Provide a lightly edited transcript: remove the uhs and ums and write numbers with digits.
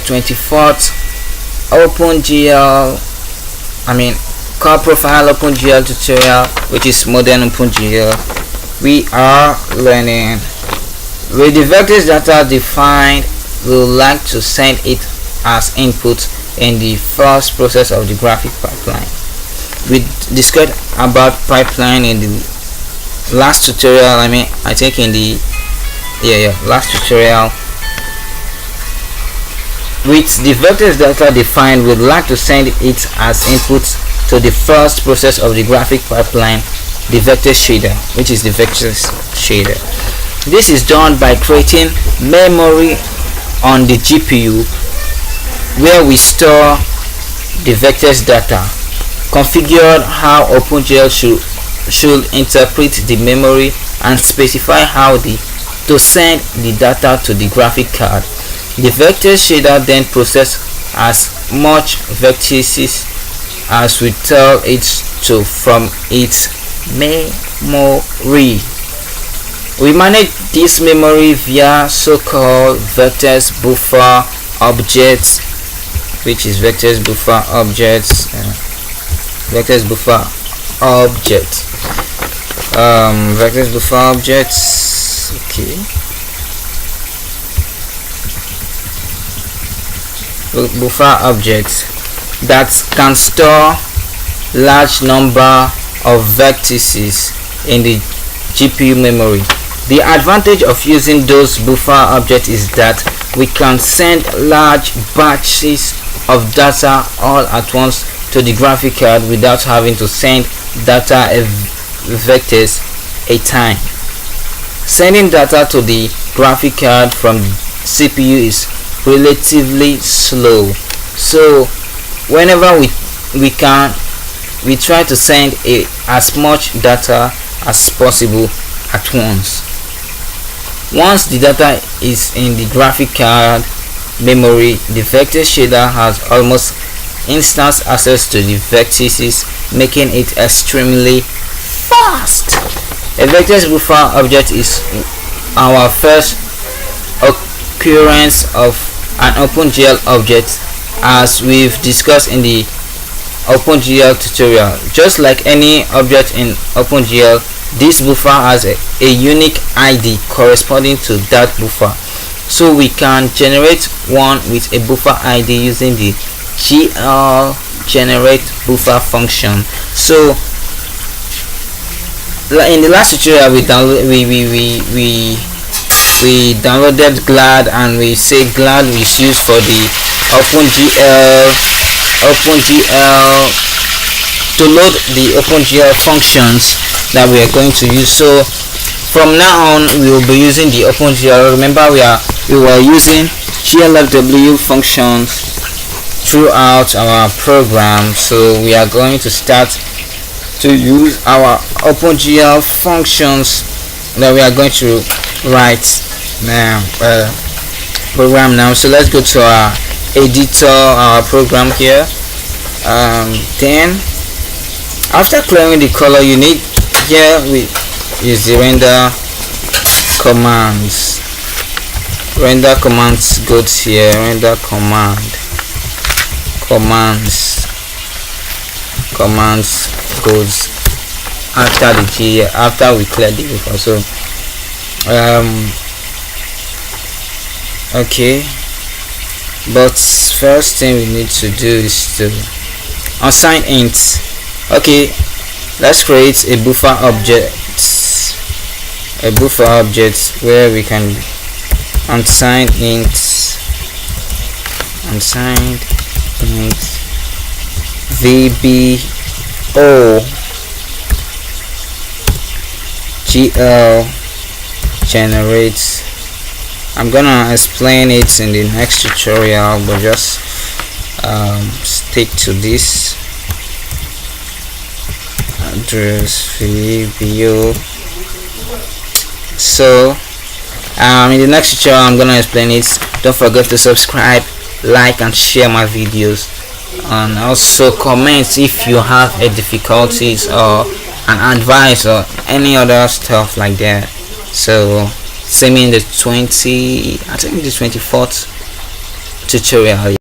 24th OpenGL, core profile OpenGL tutorial, which is modern OpenGL. We are learning with the vectors data defined. We would like to send it as input in the first process of the graphic pipeline. We discussed about pipeline in the last tutorial. I think in the last tutorial. With the vectors data defined, we'd like to send it as input to the first process of the graphic pipeline, the vector shader, which is the vectors shader. This is done by creating memory on the GPU where we store the vectors data, configured how OpenGL should interpret the memory, and specify how to send the data to the graphic card. The vector shader then processes as much vertices as we tell it to from its memory. We manage this memory via so-called vectors buffer objects, which is vectors buffer objects. Vectors buffer objects. Okay. Buffer objects that can store large number of vertices in the GPU memory. The advantage of using those buffer objects is that we can send large batches of data all at once to the graphic card without having to send data vectors a time. Sending data to the graphic card from CPU is relatively slow, so whenever we try to send as much data as possible at once. Once the data is in the graphic card memory, the vector shader has almost instant access to the vertices, making it extremely fast. A vectors buffer object is our first occurrence of an OpenGL object, as we've discussed in the OpenGL tutorial. Just like any object in OpenGL, this buffer has a unique ID corresponding to that buffer, so we can generate one with a buffer ID using the GL generate buffer function. So in the last tutorial we downloaded GLAD, and we say GLAD is used for the OpenGL to load the OpenGL functions that we are going to use. So from now on we will be using the OpenGL. Remember, we were using glfw functions throughout our program, so we are going to start to use our OpenGL functions that we are going to write now program now. So let's go to our editor, our program here. Then after clearing the color, you need here we use the render commands. Render commands goes here. Render commands goes after the G, after we clear the buffer. So okay, but first thing we need to do is to assign ints. Okay, let's create a buffer object where we can assign ints VBO GL generates. I'm gonna explain it in the next tutorial, but just stick to this address VBO. So in the next tutorial I'm gonna explain it. Don't forget to subscribe, like and share my videos, and also comment if you have a difficulties or an advice or any other stuff like that. So see me in the 24th tutorial.